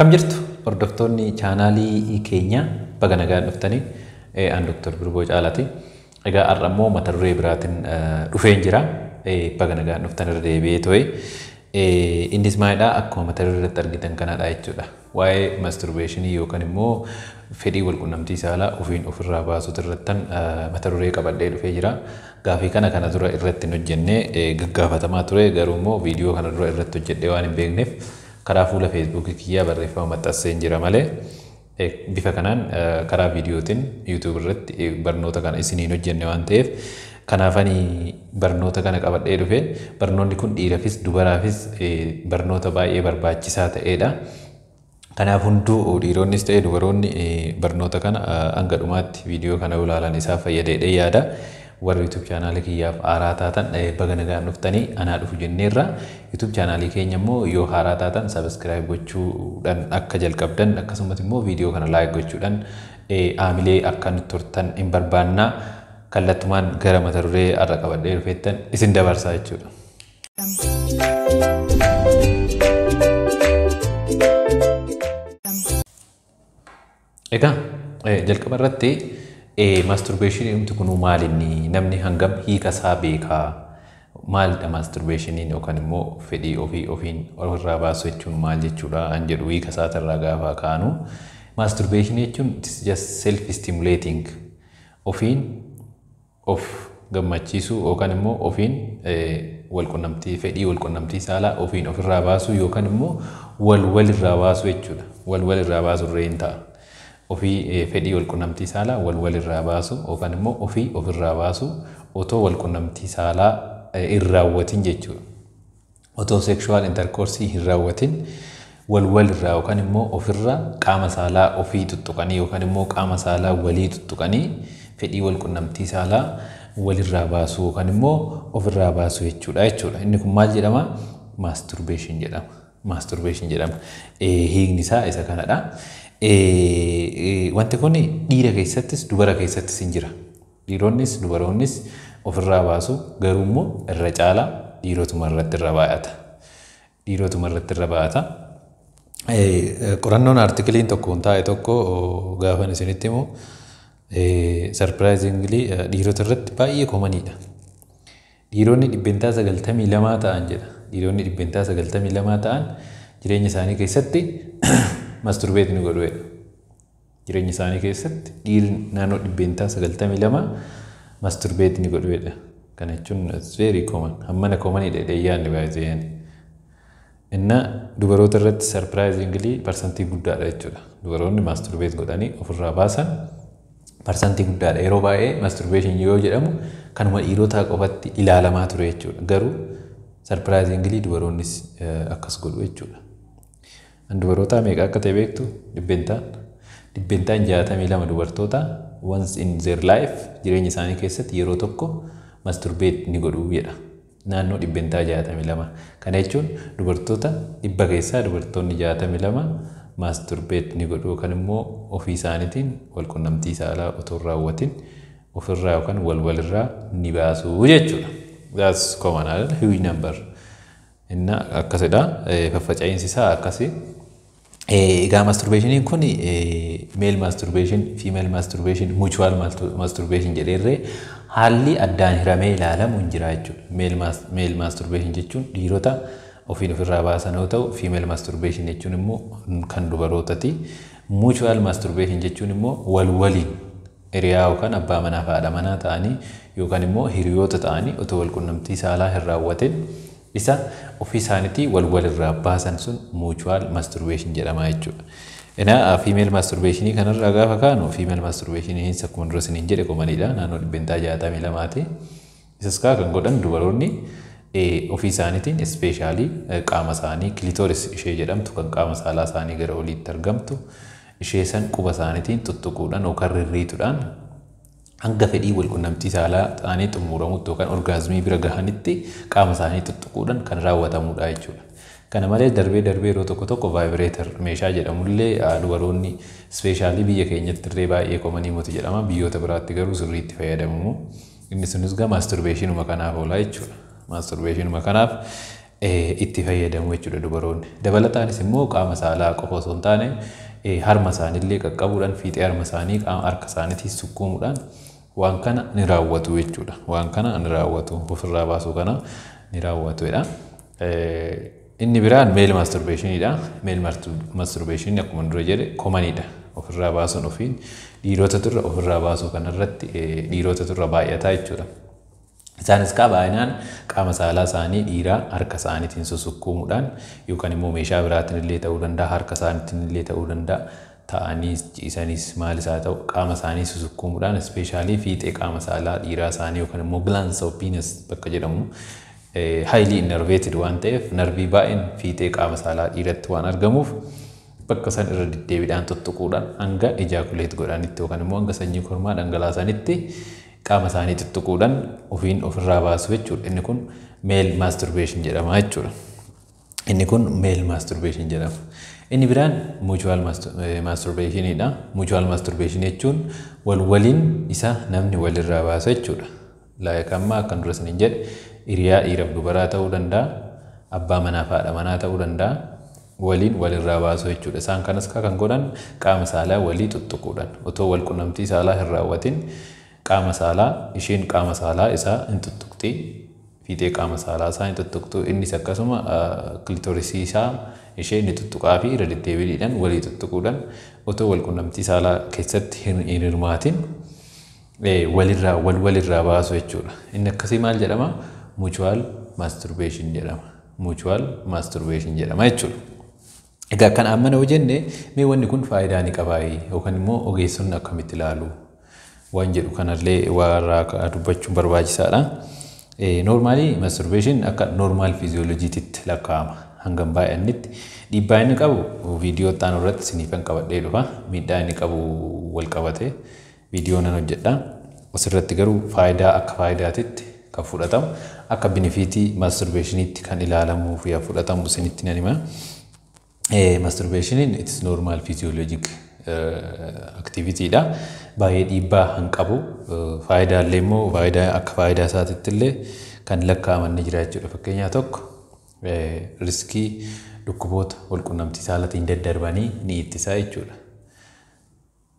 Akkam jirtu hordoftoonni chaanaalii keenya baga nagaan dhuftanii aan Dr. Fedhii Caalaati. Egaa har'ammoo mata duree biraatiin dhufeen jira. Baga nagaan dhuftan irra deebi'ee to'e. Innis maalidha akkuma mata duree irratti argitan kanadha jechuudha. Waa'ee masturbeeshinii yookaan immoo fedhii walqunnamtii saalaa ofirraa baasuu irratti mata duree qabadhee dhufee jira. Gaafii kana dura irratti hin hojjennee gaggaafatamaa ture garuu immoo viidiyoo kana dura irratti hojjedhee waan hin beekneef karaa fuula Facebook kiyyaa barreeffama maxxansee jira malee bifa kanaan karaa viidiyootiin YouTube irratti barnoota kana isiniin hojjenne waan ta'eef kanaafanii barnoota kana qabadhee dhufe. Barnoonni kun dhiiraafis dubaraafis barnoota baay'ee barbaachisaa ta'edha. Kanaaf hunduu dhiironnis ta'e dubaroonni barnoota kana hanga dhumaatti viidiyoo kana ilaalan isaaf fayyadeedha yaada. Warri YouTube channel kiyyaaf haaraa taatan baga nagaan dhuftanii anaa dhufu jenneerra. YouTube channel keenya immoo yoo haaraa taatan subscribe gochuudhaan akka jalqabdan akkasumas immoo viidiyoo kana like gochuudhaan aamilee akka nutti turtan hin barbaanna. Kallattumaan gara mata duree har'a qabadhee dhufeettan isin dabarsaa jechuudha. Egaa jalqaba irratti masturbation kunu maalinni namni hangam hiika isaa beekaa maalidha masturbationiin yookaan immoo fedhii ofiin ofirraa baasuu jechuun maal jechuudha an jedhu hiika isaa irraa gaafa kaanu masturbation jechuun just self stimulating ofiin of gammachiisuu yookaan immoo ofiin walqunnamtii fedhii walqunnamtii saalaa ofiin ofirraa baasuu yookaan immoo walirraa baasuu jechuudha. Walirraa baasuu irreen ta'a. Ofii fedhii walqunnamtii saalaa walirraa baasuu yookaan immoo ofirraa baasuu otoo walqunnamtii saalaa hin raawwatin jechuudha. Otoo sexual intercourse hin raawwatin walirraa yookaan immoo ofirra qaama saalaa ofii tuttuqanii yookaan immoo qaama saalaa walii tuttuqanii fedhii walqunnamtii saalaa walirraa baasuu yookaan immoo ofirraa baasuu jechuudha. Inni kun maal jedhama? Masturbation jedhama. Masturbation jedhama. Hiikni isaa isa kanadha. Wanti kun dhiira keessattis dubara keessattis hin jira. Dhiironnis dubaroonnis ofirraa baasu garuu immoo irra caalaa dhiirotuma irratti irra baata. Qorannoon artikiliin tokko taa'e tokko gaafan isinitti immoo surprisingly dhiirota irratti baay'ee koomaniidha. Dhiironni 92 ta'an jedha. Dhiironni 92 ta'an jireenya isaanii keessatti masturbate ni godhuudha. Jireenya isaanii keessatti dhiirri naannoo 92 masturbate ni godhuudha. Kana jechuun it's very common. Hammana commonidha dheeyyaanni baay'ee. Inna dubaroota irratti surprisingly parsantii guddaadha jechuudha. Dubaroonni masturbate godhanii ofirraa baasan parsantii guddaadha. Yeroo baay'ee masturbation yoo jedhamu kanuma dhiirotaa qofatti ilaalamaa ture jechuudha. Garuu surprisingly dubaroonnis akkas godhu jechuudha. Dubaroota meeqa akka ta'e beektu? Dhibbentaan 62 dubartoota once in their life jireenya isaanii keessatti yeroo tokko masturbate ni godhu jedha. Naannoo 62. Kana jechuun dubartoota 100 keessaa dubartoonni 62 masturbate ni godhu yookaan immoo ofii isaaniitiin walqunnamtii saalaa otoo hin raawwatin ofirraa yookaan walirraa ni baasu jechuudha. That's common, huge number. Inna akkasidha. Faffaca'iinsi isaa akkasi. Egaa masturbationiin kun male masturbation, female masturbation, mutual masturbation jedheerree haalli addaan hiramee ilaalamu hin jira jechuudha. Male masturbation jechuun dhiirota ofiin ofirraa baasan yoo ta'u, female masturbation jechuun immoo kan dubarootati. Mutual masturbation jechuun immoo waliin hiriyaa yookaan abbaa manaa fi haadha manaa ta'anii yookaan immoo hiriyoota ta'anii otoo walqunnamtii saalaa hin raawwatin isa ofii isaaniitii walirraa baasan sun mutual masturbation jedhama jechuudha. Ina female masturbation kanarraa gaafa kaanu female masturbation akkuma dura isiniin jedhe koomaniidha. Naannoo 62 isas kan godhan dubaroonni ofii isaaniitiin especially qaama isaanii clitoris ishee jedhamtu kan qaama saalaa isaanii gara oliitti argamtu ishee san quba isaaniitiin tuttuquudhaan yookaan rirriituudhaan hanga fedhii walqunnamtii saalaa ta'anii xumuramutti yookaan orgaazimii bira gahanitti qaama isaanii tuttuquudhaan kan raawwatamudha jechuudha. Kana malee darbee yeroo tokko vibrator meeshaa jedhamullee dubaroonni specially biyya keenyatti irree baay'ee koomanii muti jedhama. Biyyoota biraatti garuu sirriitti fayyadamu. Inni sunis masturbation kanaaf oola jechuudha. Masturbation kanaaf itti fayyadamu jechuudha dubaroonni. Dabalataanis immoo qaama saalaa qofa osoo hin taane harma isaaniillee qaqqabuudhaan fiixee harma isaanii qaama harka isaaniitiin sukkuumuudhaan waan kana ni raawwatu jechuudha. Waan kana ni raawwatu ofirraa baasuu kana ni raawwatudha. Inni biraan male masturbationidha. Male masturbation akkuma dura jedhe commonidha. Ofirraa baasuun ofiin dhiirota turre ofirraa baasuu kanarratti dhiirota turre baay'ataa jechuudha. Isaanis baay'inaan qaama saalaa isaanii dhiiraa harka isaaniitiin susukkuumuudhaan yookaan immoo meeshaa biraatiin illee ta'uu danda'a, harka isaaniitiin illee ta'uu danda'a, ta'anii ciisanis maalis haa ta'u qaama isaanii susukkuumuudhaan ispeeshaalii fiixee qaama saalaa dhiiraa isaanii yookaan immoo glands of penis bakka jedhamu highly innervated waan ta'eef narvii baay'een fiixee qaama saalaa dhiiratti waan argamuuf bakka san irra deddeebiidhaan tuttuquudhaan hanga ejaakuleet godhanitti yookaan immoo hanga sanyii kormaa dhangalaasanitti qaama isaanii tuttuquudhaan ofiin ofirraa baasu jechuudha. Inni kun male masturbation jedhama jechuudha. Inni kun male masturbation jedhama. Inni biraan mutual masturbationidha. Mutual masturbation jechuun waliin isa namni walirraa baasu jechuudha. Amma akkan dura saniin jedhe hiriyaa dhiiraaf dubaraa ta'uu danda'a, abbaa manaa fi haadha manaa ta'uu danda'a. Waliin walirraa baasu jechuudha. Isaan kanas kan godhan qaama saalaa walii tuttuquudhaan otoo walqunnamtii saalaa hin raawwatin qaama saalaa isheen qaama saalaa isaa hin tuttuqxi, fiixee qaama saalaa isaa hin tuttuqxu, innis akkasuma kilitoorisii isaa ishee ni tuttuqaa fi irra deddeebiidhaan walii tuttuquudhaan otoo walqunnamtii saalaa keessatti hin hirmaatin walirraa baasu jechuudha. Inni akkasii maal jedhama? Mutual masturbation jedhama. Mutual masturbation jedhama jechuudha. Egaa kan amma noo jenne mee wanni kun faayidaa ni qabaa yookaan immoo ogeessonni akkamitti ilaalu waan jedhu kanallee warraa dubbachuun barbaachisaadha. Normally masturbation akka normal physiologiitti lakkaa'ama. Hangam baay'annitti dhiibbaa inni qabu viidiyoo ta'an irratti siniifan qabadhee dhufa. Miidhaa inni qabu wal qabate viidiyoo nan hojjedha. Asirratti garuu faayidaa akka faayidaatitti kan fudhatamu akka benefiitii masturbationitti kan ilaalamuu fi fudhatamu isinitti nan hima. Masturbation it's normal physiologic activity dha. Baay'ee dhiibbaa hin qabu. Faayidaalee immoo faayidaa akka faayidaa isaatitti illee kan lakkaa'aman ni jira jechuudha. Fakkeenyaaf tokko riskii dhukkuboota walqunnamtii saalaatiin daddarbanii ni ittisa jechuudha.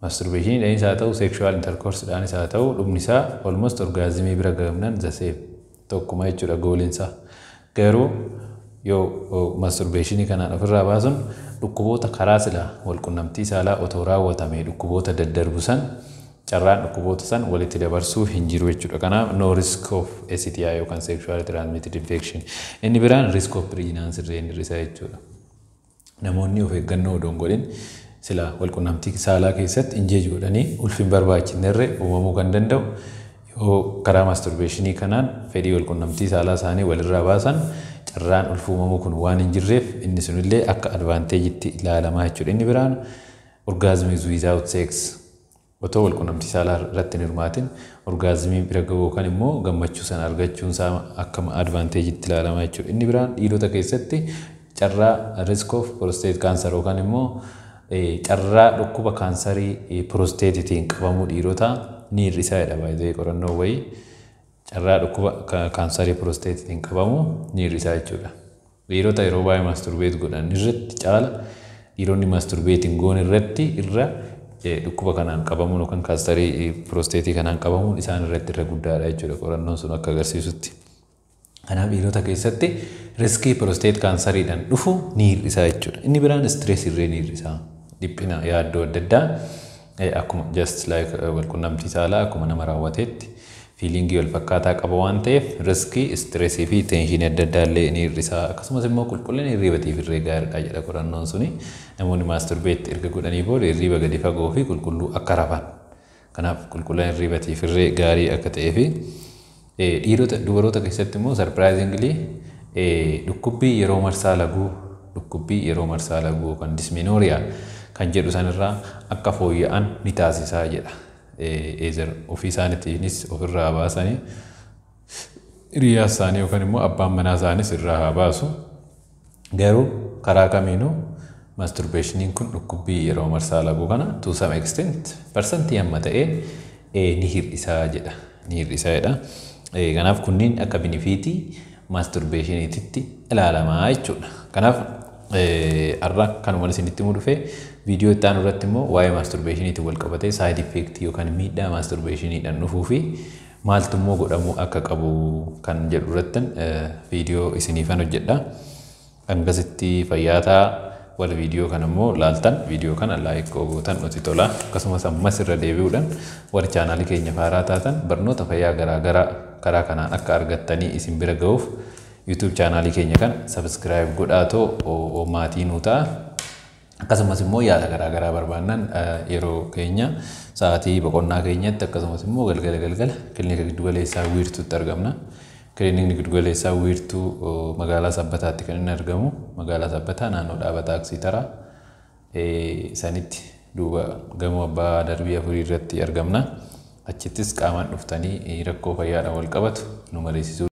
Masturbation dhaan isaa ta'u sexual intercourse dhaan isaa ta'u dhumni isaa almost orgaazimii bira gahamnan zaseef tokkuma jechuudha goolinsa. Garuu yoo masturbation kanaan ofirraa baasuun dhukkuboota karaa silaa walqunnamtii saalaa otoo raawwatame dhukkuboota daddarbu san carraan dhukkuboota san walitti dabarsuu hin jiru jechuudha. Kanaaf no risk of STI yookaan sexually transmitted infection. Inni biraan risk of pregnancy irree inni hir'isa jechuudha. Namoonni of eeggannoo odoo hin godhin silaa walqunnamtii saalaa keessatti injeej godhanii ulfin barbaachisne irree uumamuu kan danda'u yoo karaa masturbationii kanaan fedhii walqunnamtii saalaa isaanii walirraa baasan carraan ulfuumamuu kun waan hin jirreef inni sunillee akka advaanteejitti ilaalamaa jechuudha. Inni biraan orgasm without sex otoo walqunnamtii saalaa irratti hin hirmaatin orgaazimii bira gahuu kan immoo gammachuu sana argachuun isaa akka advaanteejitti ilaalamaa jechuudha. Inni biraan dhiirota keessatti carraa risk of prostate cancer yookaan immoo carraa dhukkuba kaansarii prostateetiin qabamuu dhiirotaa ni hir'isaa jedha baay'ee qorannoo wayii. Carraa dhukkuba kaansarii prostateetiin qabamuu ni hir'isaa jechuudha. Dhiirota yeroo baay'ee masturbeet godhan irratti caala dhiironni masturbeetiin goon irratti irra dhukkuba kanaan qabamuun yookaan kaansarii prostateetii kanaan qabamuun isaan irratti irra guddaadha jechuudha qorannoon sun akka agarsiisutti. Kanaaf dhiirota keessatti riskii prostate kaansariidhaan dhufu ni hir'isaa jechuudha. Inni biraan stress irree ni hir'isaa. Dhiphina yaaddoo adda addaa akkuma just like walqunnamtii saalaa akkuma nama raawwateetti fiilingii wal fakkaataa qaba waan ta'eef riskii stressii fi teenshinii adda addaa illee ni hir'isaa. Akkasumas immoo qulqullina hirriibatiif irree gaariidha jedha qorannoon suni. Namoonni masturbeet erga godhanii booda hirriiba gadi fagoo fi qulqulluu akka rafan. Kanaaf qulqullina hirriibatiif irree gaarii akka ta'ee fi dhiirota dubaroota keessatti immoo surprisingly dhukkubbii yeroo marsaa laguu kan dismenooriyaa kan jedhu sanirraa akka fooyya'an ni taasisaa jedha. Eezer ofii isaaniitiinis ofirraa baasanii hiriyaa isaanii yookaan immoo abbaan manaa isaanis irraa haa baasu. Garuu karaa kamiinuu masturbationiin kun dhukkubbii yeroo marsaa laguu kana to some extent percentii hamma ta'een ni hir'isaa jedha. Kanaaf kunniin akka benefiitii masturbationiitti ilaalamaa jechuudha. Kanaaf arra kanuma isinitti himu dhufe viidiyoo itti aanu irratti immoo waa'ee masturbationiitti wal qabatee side effect yookaan miidhaa masturbationiidhaan dhufuu fi maaltu immoo godhamuu akka qabu kan jedhu irratti viidiyoo isiniifan hojjedha. Hangasitti fayyaataa wal viidiyoo kan immoo laaltan viidiyoo kana like gootan nuti tola. Akkasumas ammas irra deebi'uudhaan warra chaanaalii keenya faaraa taatan barnoota fayyaa garaagaraa karaa kanaan akka argattanii isin bira ga'uuf YouTube chaanaalii keenya kan subscribe godhaatoo maatii nuu ta'a. Akkasumas immoo yaada garaagaraa barbaannan yeroo keenya sa'aatii boqonnaa keenyatti akkasumas immoo galgala kilinika giddugaleessaa wiirtuutti argamna. Kilinikni giddugaleessaa wiirtuu magaalaa Sabbataatti kan inni argamu. Magaalaa Sabbataa naannoo dhaaba taaksii taraa sanitti duuba gamoo abbaa darbii 4 irratti argamna. Achittis qaamaan dhuftanii rakkoo fayyaadhaan wal qabatu nu mariisisuu.